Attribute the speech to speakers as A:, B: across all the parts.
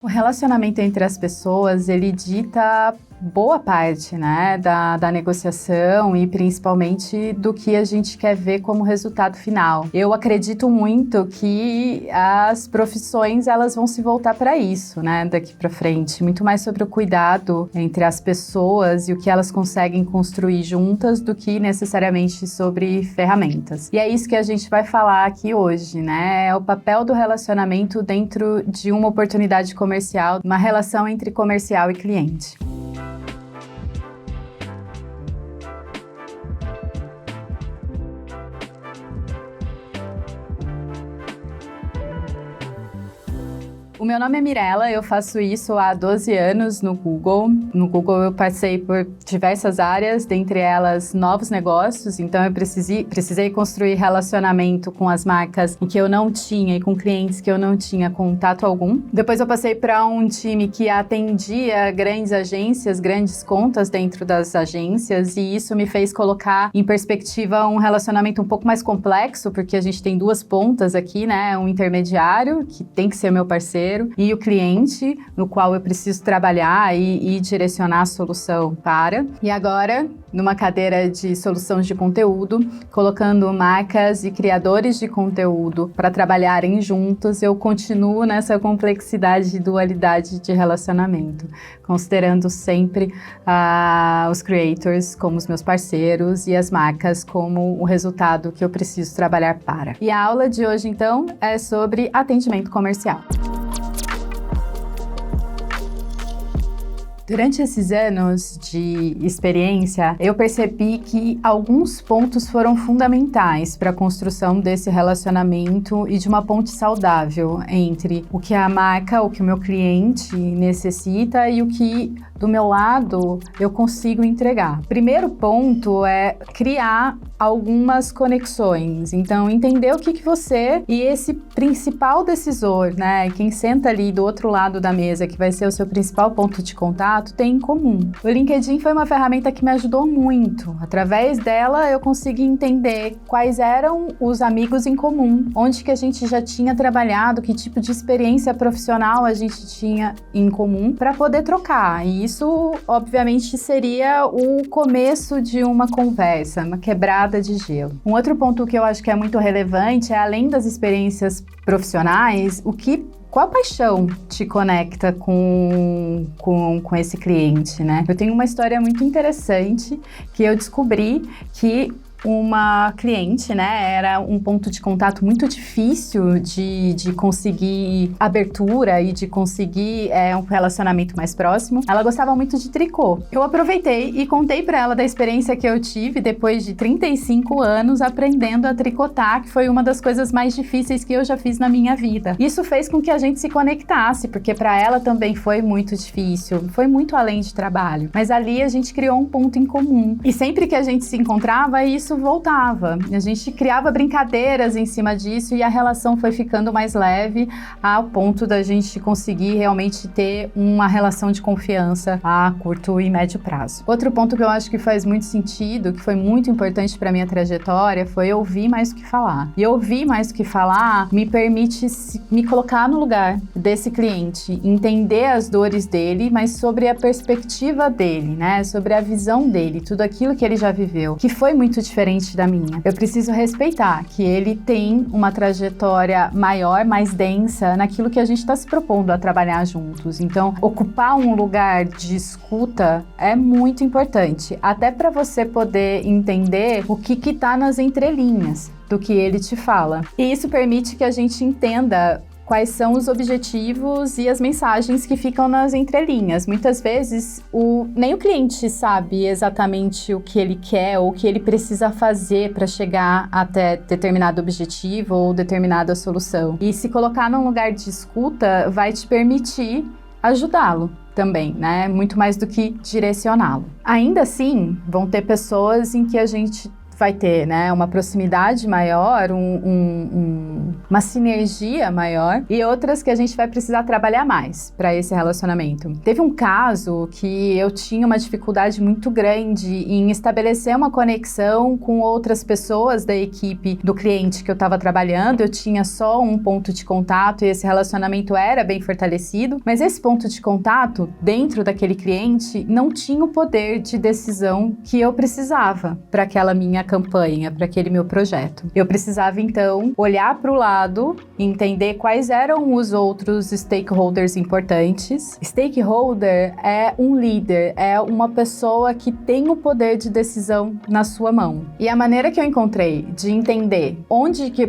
A: O relacionamento entre as pessoas, ele dita boa parte, né, da negociação e principalmente do que a gente quer ver como resultado final. Eu acredito muito que as profissões, elas vão se voltar para isso, né, daqui para frente. Muito mais sobre o cuidado entre as pessoas e o que elas conseguem construir juntas do que necessariamente sobre ferramentas. E é isso que a gente vai falar aqui hoje, né, é o papel do relacionamento dentro de uma oportunidade comercial, uma relação entre comercial e cliente. O meu nome é Mirella, eu faço isso há 12 anos no Google. No Google eu passei por diversas áreas, dentre elas novos negócios, então eu precisei construir relacionamento com as marcas em que eu não tinha e com clientes que eu não tinha contato algum. Depois eu passei para um time que atendia grandes agências, grandes contas dentro das agências, e isso me fez colocar em perspectiva um relacionamento um pouco mais complexo, porque a gente tem duas pontas aqui, né? Um intermediário, que tem que ser meu parceiro, e o cliente, no qual eu preciso trabalhar e direcionar a solução para. E agora, numa cadeira de soluções de conteúdo, colocando marcas e criadores de conteúdo para trabalharem juntos, eu continuo nessa complexidade e dualidade de relacionamento, considerando sempre os creators como os meus parceiros e as marcas como o resultado que eu preciso trabalhar para. E a aula de hoje, então, é sobre atendimento comercial. Durante esses anos de experiência, eu percebi que alguns pontos foram fundamentais para a construção desse relacionamento e de uma ponte saudável entre o que a marca, o que o meu cliente necessita e o que, do meu lado, eu consigo entregar. Primeiro ponto é criar algumas conexões. Então, entender o que você e esse principal decisor, né, quem senta ali do outro lado da mesa, que vai ser o seu principal ponto de contato, tem em comum. O LinkedIn foi uma ferramenta que me ajudou muito. Através dela, eu consegui entender quais eram os amigos em comum, onde que a gente já tinha trabalhado, que tipo de experiência profissional a gente tinha em comum para poder trocar. E isso, obviamente, seria o começo de uma conversa, uma quebrada de gelo. Um outro ponto que eu acho que é muito relevante é, além das experiências profissionais, qual paixão te conecta com esse cliente, né? Eu tenho uma história muito interessante que eu descobri que uma cliente, né, era um ponto de contato muito difícil de conseguir abertura e de conseguir um relacionamento mais próximo. Ela gostava muito de tricô. Eu aproveitei e contei para ela da experiência que eu tive depois de 35 anos aprendendo a tricotar, que foi uma das coisas mais difíceis que eu já fiz na minha vida. Isso fez com que a gente se conectasse, porque para ela também foi muito difícil, foi muito além de trabalho. Mas ali a gente criou um ponto em comum. E sempre que a gente se encontrava, isso voltava. A gente criava brincadeiras em cima disso e a relação foi ficando mais leve ao ponto da gente conseguir realmente ter uma relação de confiança a curto e médio prazo. Outro ponto que eu acho que faz muito sentido, que foi muito importante para minha trajetória, foi ouvir mais do que falar. E ouvir mais do que falar me permite me colocar no lugar desse cliente, entender as dores dele, mas sobre a perspectiva dele, né? Sobre a visão dele, tudo aquilo que ele já viveu, que foi muito diferente da minha. Eu preciso respeitar que ele tem uma trajetória maior, mais densa naquilo que a gente está se propondo a trabalhar juntos. Então, ocupar um lugar de escuta é muito importante, até para você poder entender o que está nas entrelinhas do que ele te fala. E isso permite que a gente entenda quais são os objetivos e as mensagens que ficam nas entrelinhas. Muitas vezes, nem o cliente sabe exatamente o que ele quer ou o que ele precisa fazer para chegar até determinado objetivo ou determinada solução. E se colocar num lugar de escuta vai te permitir ajudá-lo também, né? Muito mais do que direcioná-lo. Ainda assim, vão ter pessoas em que a gente vai ter, né, uma proximidade maior, uma sinergia maior, e outras que a gente vai precisar trabalhar mais para esse relacionamento. Teve um caso que eu tinha uma dificuldade muito grande em estabelecer uma conexão com outras pessoas da equipe do cliente que eu estava trabalhando. Eu tinha só um ponto de contato e esse relacionamento era bem fortalecido, mas esse ponto de contato dentro daquele cliente não tinha o poder de decisão que eu precisava para aquela minha campanha, para aquele meu projeto. Eu precisava então olhar para o lado, entender quais eram os outros stakeholders importantes. Stakeholder é um líder, é uma pessoa que tem o poder de decisão na sua mão. E a maneira que eu encontrei de entender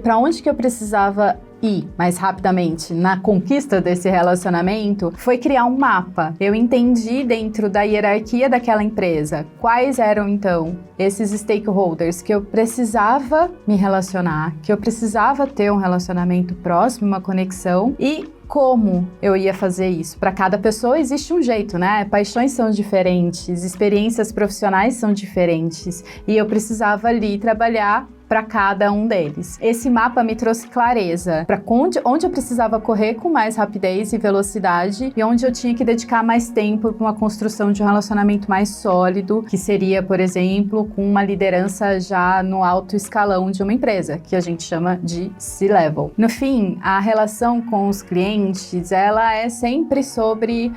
A: para onde que eu precisava ir mais rapidamente na conquista desse relacionamento foi criar um mapa. Eu entendi dentro da hierarquia daquela empresa quais eram então esses stakeholders que eu precisava me relacionar, que eu precisava ter um relacionamento próximo, uma conexão, e como eu ia fazer isso. Para cada pessoa existe um jeito, né? Paixões são diferentes, experiências profissionais são diferentes, e eu precisava ali trabalhar para cada um deles. Esse mapa me trouxe clareza para onde eu precisava correr com mais rapidez e velocidade e onde eu tinha que dedicar mais tempo para uma construção de um relacionamento mais sólido, que seria, por exemplo, com uma liderança já no alto escalão de uma empresa, que a gente chama de C-Level. No fim, a relação com os clientes, ela é sempre sobre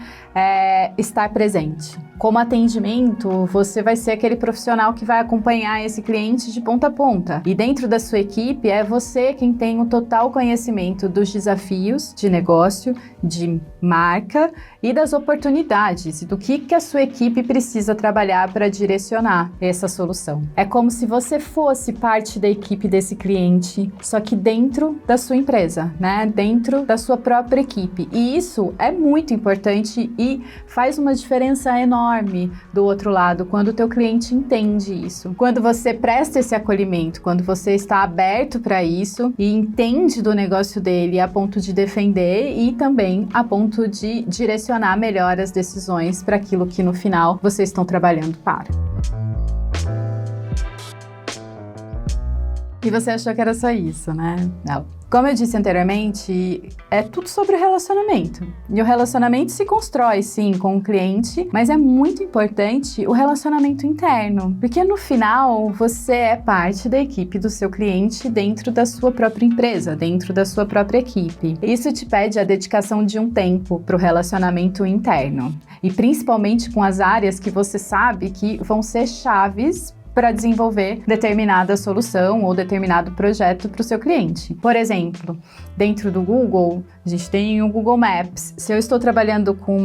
A: estar presente. Como atendimento, você vai ser aquele profissional que vai acompanhar esse cliente de ponta a ponta. E dentro da sua equipe, é você quem tem o total conhecimento dos desafios de negócio, de marca e das oportunidades e do que a sua equipe precisa trabalhar para direcionar essa solução. É como se você fosse parte da equipe desse cliente, só que dentro da sua empresa, né? Dentro da sua própria equipe. E isso é muito importante e faz uma diferença enorme do outro lado, quando o teu cliente entende isso. Quando você presta esse acolhimento, quando você está aberto para isso e entende do negócio dele a ponto de defender e também a ponto de direcionar melhor as decisões para aquilo que no final vocês estão trabalhando para. E você achou que era só isso, né? Não. Como eu disse anteriormente, é tudo sobre relacionamento. E o relacionamento se constrói, sim, com o cliente, mas é muito importante o relacionamento interno, porque no final você é parte da equipe do seu cliente dentro da sua própria empresa, dentro da sua própria equipe. Isso te pede a dedicação de um tempo para o relacionamento interno, e principalmente com as áreas que você sabe que vão ser chaves para desenvolver determinada solução ou determinado projeto para o seu cliente. Por exemplo, dentro do Google, a gente tem o Google Maps. Se eu estou trabalhando com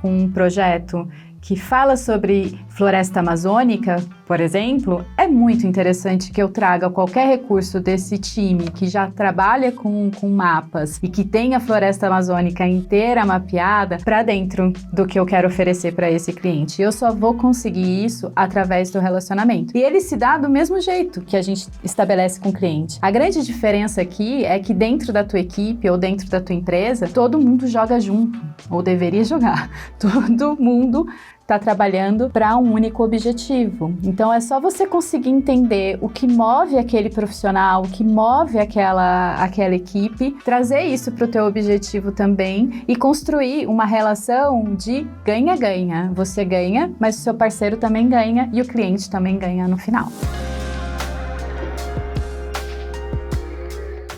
A: um projeto que fala sobre floresta amazônica, por exemplo, é muito interessante que eu traga qualquer recurso desse time que já trabalha com mapas e que tem a floresta amazônica inteira mapeada para dentro do que eu quero oferecer para esse cliente. Eu só vou conseguir isso através do relacionamento. E ele se dá do mesmo jeito que a gente estabelece com o cliente. A grande diferença aqui é que dentro da tua equipe ou dentro da tua empresa, todo mundo joga junto, ou deveria jogar. Todo mundo está trabalhando para um único objetivo. Então é só você conseguir entender o que move aquele profissional, o que move aquela equipe, trazer isso para o teu objetivo também e construir uma relação de ganha-ganha. Você ganha, mas o seu parceiro também ganha e o cliente também ganha no final.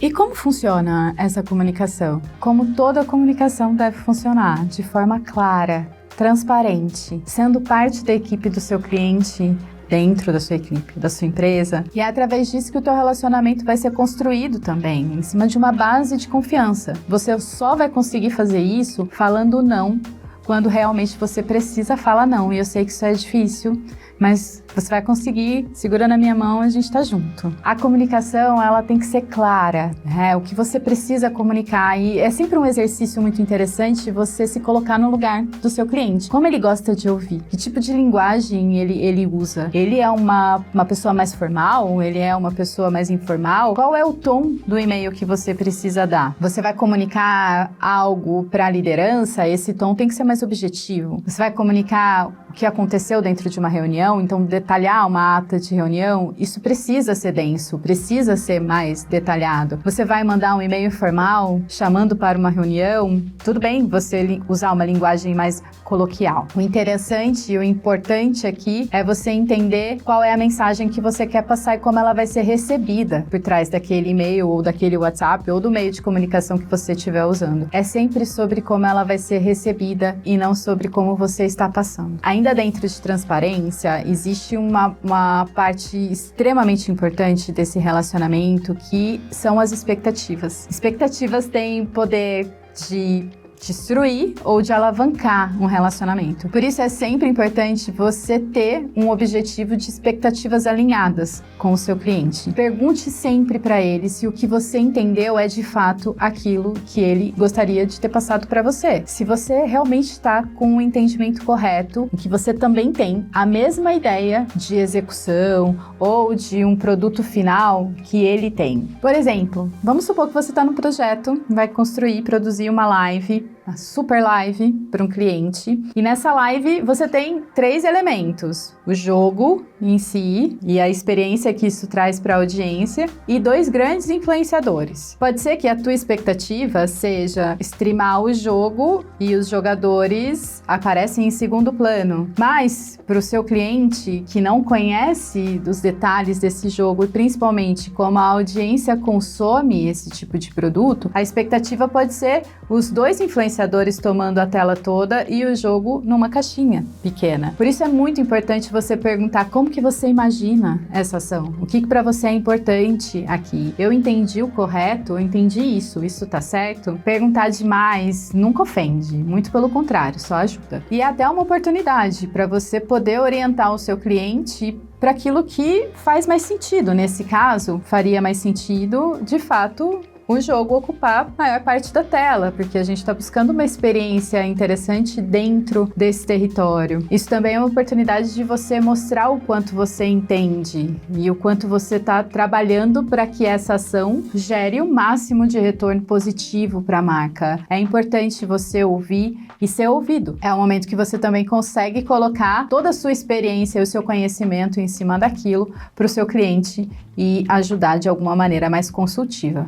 A: E como funciona essa comunicação? Como toda comunicação deve funcionar, de forma clara, transparente, sendo parte da equipe do seu cliente, dentro da sua equipe, da sua empresa. E é através disso que o teu relacionamento vai ser construído também, em cima de uma base de confiança. Você só vai conseguir fazer isso falando não, quando realmente você precisa falar não. E eu sei que isso é difícil, mas você vai conseguir, segura na minha mão, a gente tá junto. A comunicação, ela tem que ser clara, né? O que você precisa comunicar, e é sempre um exercício muito interessante você se colocar no lugar do seu cliente. Como ele gosta de ouvir? Que tipo de linguagem ele usa? Ele é uma pessoa mais formal? Ele é uma pessoa mais informal? Qual é o tom do e-mail que você precisa dar? Você vai comunicar algo para a liderança? Esse tom tem que ser mais objetivo. Você vai comunicar o que aconteceu dentro de uma reunião? reunião, então detalhar uma ata de reunião, isso precisa ser denso, precisa ser mais detalhado. Você vai mandar um e-mail formal chamando para uma reunião, tudo bem você usar uma linguagem mais coloquial. O interessante e o importante aqui é você entender qual é a mensagem que você quer passar e como ela vai ser recebida por trás daquele e-mail ou daquele WhatsApp ou do meio de comunicação que você estiver usando. É sempre sobre como ela vai ser recebida e não sobre como você está passando. Ainda dentro de transparência, existe uma parte extremamente importante desse relacionamento que são as expectativas. Expectativas têm poder de destruir ou de alavancar um relacionamento. Por isso é sempre importante você ter um objetivo de expectativas alinhadas com o seu cliente. Pergunte sempre para ele se o que você entendeu é de fato aquilo que ele gostaria de ter passado para você. Se você realmente está com o entendimento correto, que você também tem a mesma ideia de execução ou de um produto final que ele tem. Por exemplo, vamos supor que você está num projeto, vai construir, produzir uma live, uma super live para um cliente. E nessa live você tem 3 elementos: o jogo em si e a experiência que isso traz para a audiência e 2 grandes influenciadores. Pode ser que a tua expectativa seja streamar o jogo e os jogadores aparecem em segundo plano, mas para o seu cliente que não conhece os detalhes desse jogo e principalmente como a audiência consome esse tipo de produto, a expectativa pode ser os 2 influenciadores tomando a tela toda e o jogo numa caixinha pequena. Por isso é muito importante você perguntar como que você imagina essa ação. O que para você é importante aqui? Eu entendi o correto? Eu entendi isso tá certo? Perguntar demais nunca ofende, muito pelo contrário, só ajuda. E é até uma oportunidade para você poder orientar o seu cliente para aquilo que faz mais sentido. Nesse caso, faria mais sentido, de fato, o jogo ocupar a maior parte da tela, porque a gente está buscando uma experiência interessante dentro desse território. Isso também é uma oportunidade de você mostrar o quanto você entende e o quanto você está trabalhando para que essa ação gere o máximo de retorno positivo para a marca. É importante você ouvir e ser ouvido. É um momento que você também consegue colocar toda a sua experiência e o seu conhecimento em cima daquilo para o seu cliente e ajudar de alguma maneira mais consultiva.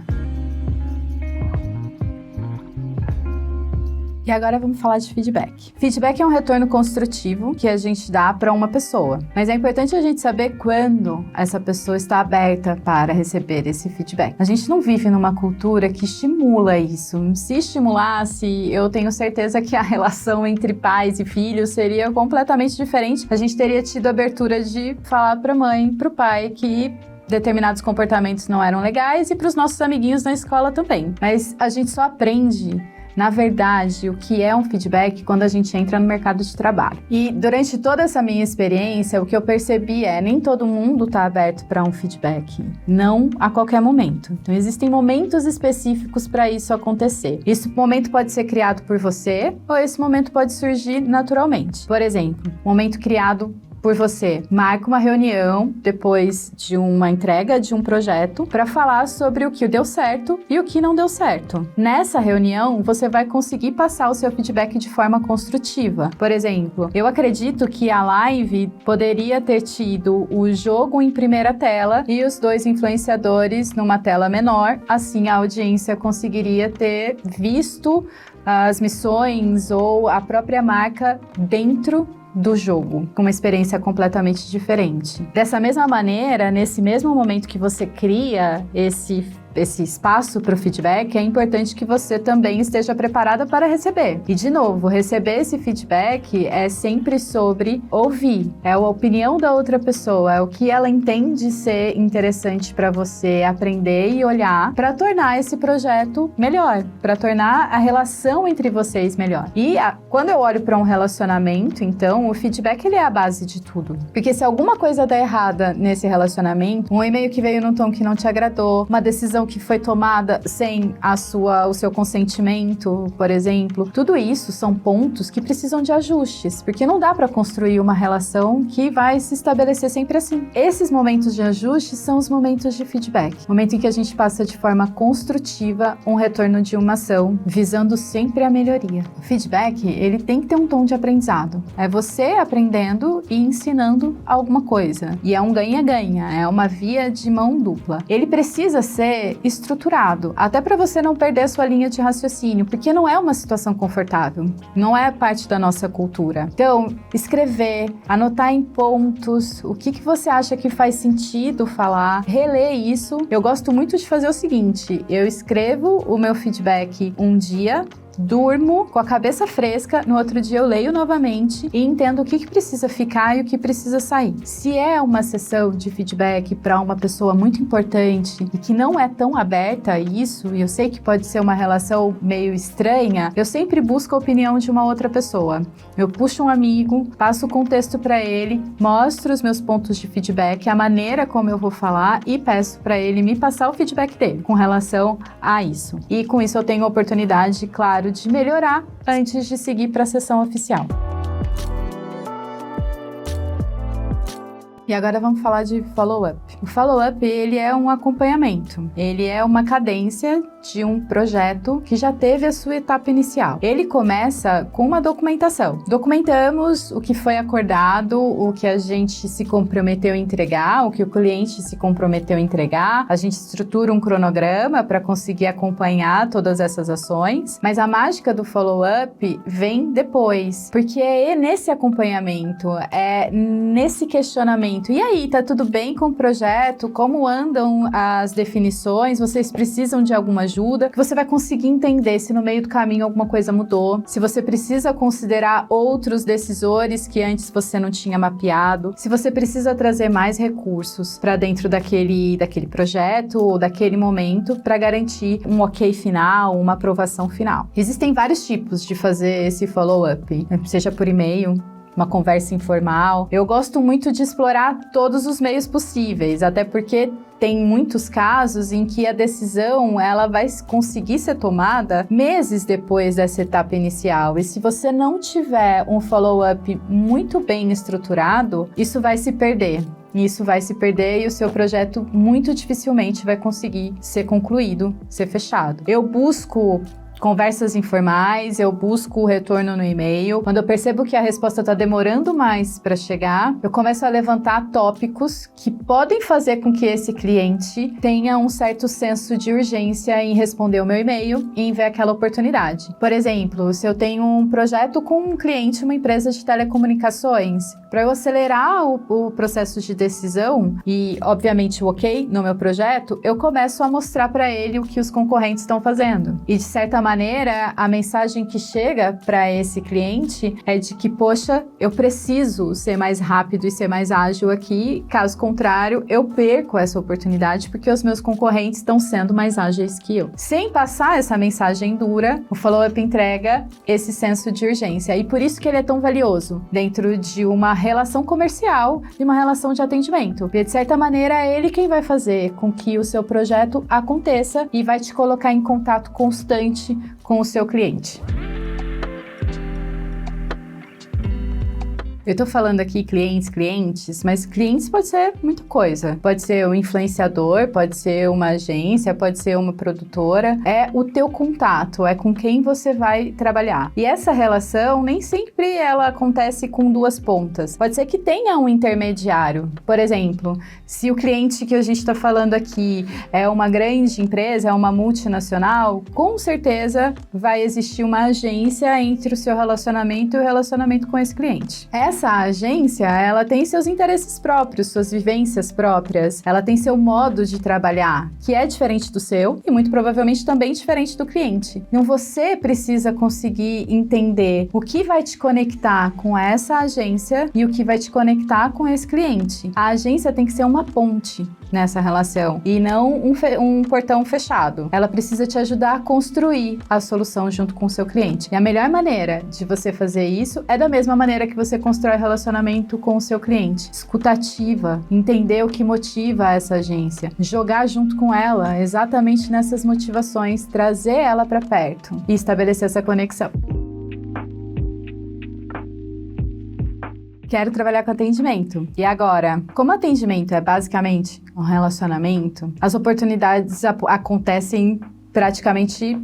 A: E agora vamos falar de feedback. Feedback é um retorno construtivo que a gente dá para uma pessoa, mas é importante a gente saber quando essa pessoa está aberta para receber esse feedback. A gente não vive numa cultura que estimula isso. Se estimulasse, eu tenho certeza que a relação entre pais e filhos seria completamente diferente. A gente teria tido a abertura de falar para a mãe, para o pai que determinados comportamentos não eram legais e para os nossos amiguinhos na escola também. Mas a gente só aprende, na verdade, o que é um feedback quando a gente entra no mercado de trabalho. E durante toda essa minha experiência, o que eu percebi é nem todo mundo está aberto para um feedback, não a qualquer momento. Então, existem momentos específicos para isso acontecer. Esse momento pode ser criado por você ou esse momento pode surgir naturalmente. Por exemplo, momento criado por você. Marca uma reunião depois de uma entrega de um projeto para falar sobre o que deu certo e o que não deu certo. Nessa reunião, você vai conseguir passar o seu feedback de forma construtiva. Por exemplo, eu acredito que a live poderia ter tido o jogo em primeira tela e os 2 influenciadores numa tela menor. Assim, a audiência conseguiria ter visto as missões ou a própria marca dentro do jogo, com uma experiência completamente diferente. Dessa mesma maneira, nesse mesmo momento que você cria esse espaço para o feedback, é importante que você também esteja preparada para receber. E, de novo, receber esse feedback é sempre sobre ouvir. É a opinião da outra pessoa, é o que ela entende ser interessante para você aprender e olhar para tornar esse projeto melhor, para tornar a relação entre vocês melhor. E quando eu olho para um relacionamento, então, o feedback ele é a base de tudo. Porque se alguma coisa der errada nesse relacionamento, um e-mail que veio num tom que não te agradou, uma decisão decisão que foi tomada sem o seu consentimento, por exemplo. Tudo isso são pontos que precisam de ajustes, porque não dá para construir uma relação que vai se estabelecer sempre assim. Esses momentos de ajuste são os momentos de feedback, momento em que a gente passa de forma construtiva um retorno de uma ação, visando sempre a melhoria. O feedback, ele tem que ter um tom de aprendizado. É você aprendendo e ensinando alguma coisa. E é um ganha-ganha, é uma via de mão dupla. Ele precisa ser estruturado, até para você não perder a sua linha de raciocínio, porque não é uma situação confortável, não é parte da nossa cultura. Então, escrever, anotar em pontos o que você acha que faz sentido falar, reler isso. Eu gosto muito de fazer o seguinte, eu escrevo o meu feedback um dia, durmo com a cabeça fresca, no outro dia eu leio novamente e entendo o que precisa ficar e o que precisa sair. Se é uma sessão de feedback para uma pessoa muito importante e que não é tão aberta a isso, e eu sei que pode ser uma relação meio estranha, eu sempre busco a opinião de uma outra pessoa. Eu puxo um amigo, passo o contexto para ele, mostro os meus pontos de feedback, a maneira como eu vou falar e peço para ele me passar o feedback dele com relação a isso. E com isso eu tenho a oportunidade, claro, de melhorar antes de seguir para a sessão oficial. E agora vamos falar de follow-up. O follow-up, ele é um acompanhamento. Ele é uma cadência de um projeto que já teve a sua etapa inicial. Ele começa com uma documentação. Documentamos o que foi acordado, o que a gente se comprometeu a entregar, o que o cliente se comprometeu a entregar. A gente estrutura um cronograma para conseguir acompanhar todas essas ações. Mas a mágica do follow-up vem depois, porque é nesse acompanhamento, é nesse questionamento. E aí, tá tudo bem com o projeto? Como andam as definições? Vocês precisam de alguma ajuda? Que você vai conseguir entender se no meio do caminho alguma coisa mudou, se você precisa considerar outros decisores que antes você não tinha mapeado, se você precisa trazer mais recursos para dentro daquele projeto ou daquele momento para garantir um ok final, uma aprovação final. Existem vários tipos de fazer esse follow-up, seja por e-mail, uma conversa informal. Eu gosto muito de explorar todos os meios possíveis, até porque tem muitos casos em que a decisão ela vai conseguir ser tomada meses depois dessa etapa inicial. E se você não tiver um follow-up muito bem estruturado, isso vai se perder. Isso vai se perder e o seu projeto muito dificilmente vai conseguir ser concluído, ser fechado. Eu busco conversas informais, eu busco o retorno no e-mail. Quando eu percebo que a resposta está demorando mais para chegar, eu começo a levantar tópicos que podem fazer com que esse cliente tenha um certo senso de urgência em responder o meu e-mail e em ver aquela oportunidade. Por exemplo, se eu tenho um projeto com um cliente, uma empresa de telecomunicações, para eu acelerar o processo de decisão e, obviamente, o ok no meu projeto, eu começo a mostrar para ele o que os concorrentes estão fazendo. E, de certa maneira, a mensagem que chega para esse cliente é de que, poxa, eu preciso ser mais rápido e ser mais ágil aqui, caso contrário, eu perco essa oportunidade porque os meus concorrentes estão sendo mais ágeis que eu. Sem passar essa mensagem dura, o follow-up entrega esse senso de urgência e por isso que ele é tão valioso dentro de uma relação comercial e uma relação de atendimento. Porque, de certa maneira, é ele quem vai fazer com que o seu projeto aconteça e vai te colocar em contato constante com o seu cliente. Eu tô falando aqui clientes, mas clientes pode ser muita coisa. Pode ser um influenciador, pode ser uma agência, pode ser uma produtora. É o teu contato, é com quem você vai trabalhar. E essa relação, nem sempre ela acontece com duas pontas. Pode ser que tenha um intermediário. Por exemplo, se o cliente que a gente tá falando aqui é uma grande empresa, é uma multinacional, com certeza vai existir uma agência entre o seu relacionamento e o relacionamento com esse cliente. Essa agência, ela tem seus interesses próprios, suas vivências próprias, ela tem seu modo de trabalhar, que é diferente do seu e muito provavelmente também diferente do cliente. Então você precisa conseguir entender o que vai te conectar com essa agência e o que vai te conectar com esse cliente. A agência tem que ser uma ponte nessa relação e não um portão fechado. Ela precisa te ajudar a construir a solução junto com o seu cliente. E a melhor maneira de você fazer isso é da mesma maneira que você constrói relacionamento com o seu cliente. Escutativa, entender o que motiva essa agência, jogar junto com ela exatamente nessas motivações, trazer ela para perto e estabelecer essa conexão. Quero trabalhar com atendimento. E agora, como atendimento é basicamente um relacionamento, as oportunidades acontecem praticamente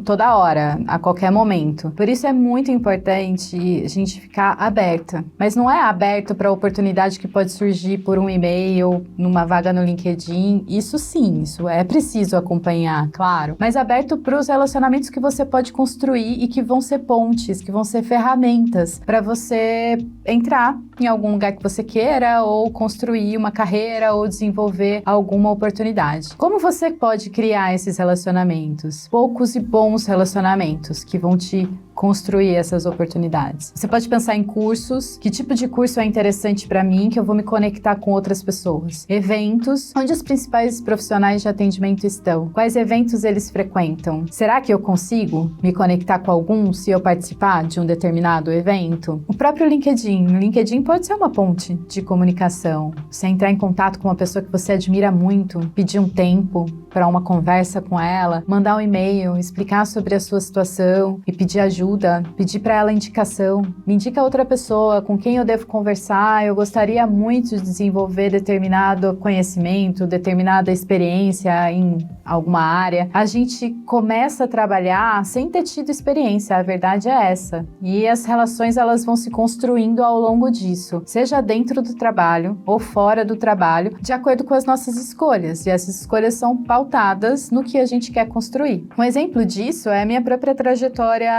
A: toda hora, a qualquer momento. Por isso é muito importante a gente ficar aberta. Mas não é aberto para a oportunidade que pode surgir por um e-mail, numa vaga no LinkedIn. Isso sim, isso é preciso acompanhar, claro. Mas aberto para os relacionamentos que você pode construir e que vão ser pontes, que vão ser ferramentas para você entrar em algum lugar que você queira ou construir uma carreira ou desenvolver alguma oportunidade. Como você pode criar esses relacionamentos? Poucos e bons relacionamentos que vão te construir essas oportunidades. Você pode pensar em cursos, que tipo de curso é interessante para mim, que eu vou me conectar com outras pessoas. Eventos, onde os principais profissionais de atendimento estão? Quais eventos eles frequentam? Será que eu consigo me conectar com algum se eu participar de um determinado evento? O próprio LinkedIn. O LinkedIn pode ser uma ponte de comunicação. Você entrar em contato com uma pessoa que você admira muito, pedir um tempo para uma conversa com ela, mandar um e-mail, explicar sobre a sua situação e pedir ajuda, pedir para ela indicação. Me indica outra pessoa com quem eu devo conversar, eu gostaria muito de desenvolver determinado conhecimento, determinada experiência em alguma área. A gente começa a trabalhar sem ter tido experiência, a verdade é essa. E as relações elas vão se construindo ao longo disso, seja dentro do trabalho ou fora do trabalho, de acordo com as nossas escolhas. E essas escolhas são pautadas no que a gente quer construir. Um exemplo disso é a minha própria trajetória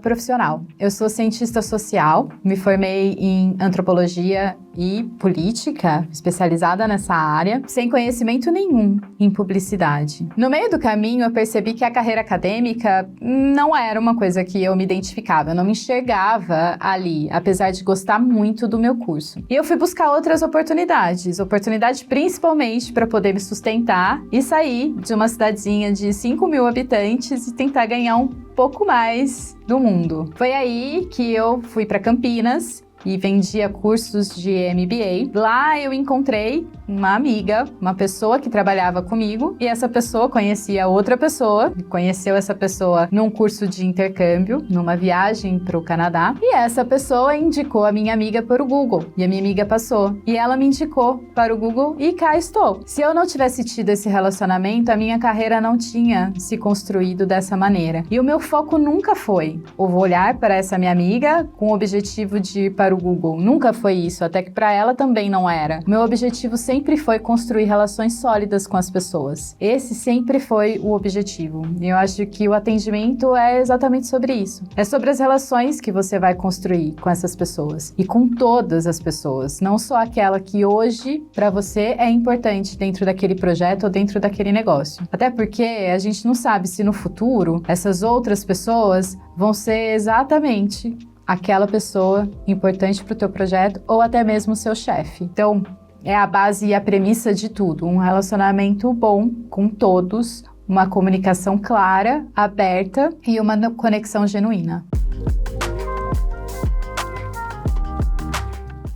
A: profissional. Eu sou cientista social, me formei em antropologia e política, especializada nessa área, sem conhecimento nenhum em publicidade. No meio do caminho, eu percebi que a carreira acadêmica não era uma coisa que eu me identificava, eu não me enxergava ali, apesar de gostar muito do meu curso. E eu fui buscar outras oportunidades principalmente para poder me sustentar e sair de uma cidadezinha de 5.000 habitantes e tentar ganhar um pouco mais do mundo. Foi aí que eu fui para Campinas e vendia cursos de MBA. Lá eu encontrei uma amiga, uma pessoa que trabalhava comigo, e essa pessoa conhecia outra pessoa, conheceu essa pessoa num curso de intercâmbio, numa viagem para o Canadá, e essa pessoa indicou a minha amiga para o Google, e a minha amiga passou, e ela me indicou para o Google e cá estou. Se eu não tivesse tido esse relacionamento, a minha carreira não tinha se construído dessa maneira. E o meu foco nunca foi o olhar para essa minha amiga com o objetivo de ir para o Google. Nunca foi isso, até que para ela também não era. O meu objetivo sempre foi construir relações sólidas com as pessoas. Esse sempre foi o objetivo. E eu acho que o atendimento é exatamente sobre isso. É sobre as relações que você vai construir com essas pessoas e com todas as pessoas, não só aquela que hoje para você é importante dentro daquele projeto ou dentro daquele negócio. Até porque a gente não sabe se no futuro essas outras pessoas vão ser exatamente aquela pessoa importante para o teu projeto ou até mesmo o seu chefe. Então, é a base e a premissa de tudo. Um relacionamento bom com todos, uma comunicação clara, aberta e uma conexão genuína.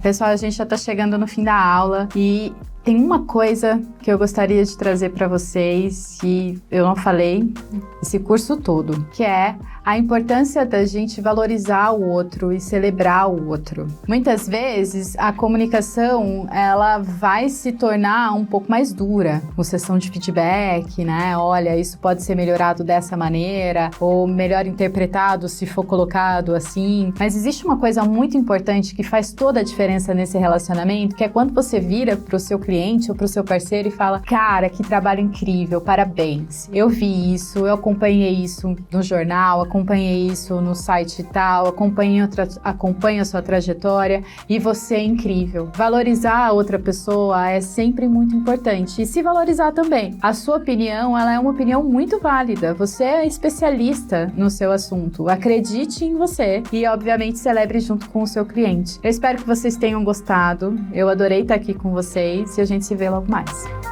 A: Pessoal, a gente já está chegando no fim da aula e tem uma coisa que eu gostaria de trazer para vocês que eu não falei esse curso todo, que é a importância da gente valorizar o outro e celebrar o outro. Muitas vezes a comunicação ela vai se tornar um pouco mais dura, com sessão de feedback, né? Olha, isso pode ser melhorado dessa maneira ou melhor interpretado se for colocado assim. Mas existe uma coisa muito importante que faz toda a diferença nesse relacionamento, que é quando você vira para o seu cliente ou para o seu parceiro e fala: cara, que trabalho incrível, parabéns. Eu vi isso, eu acompanhei isso no jornal, acompanhei isso no site e tal, acompanho a sua trajetória e você é incrível. Valorizar a outra pessoa é sempre muito importante e se valorizar também. A sua opinião, ela é uma opinião muito válida. Você é especialista no seu assunto. Acredite em você e, obviamente, celebre junto com o seu cliente. Eu espero que vocês tenham gostado. Eu adorei estar aqui com vocês e a gente se vê logo mais.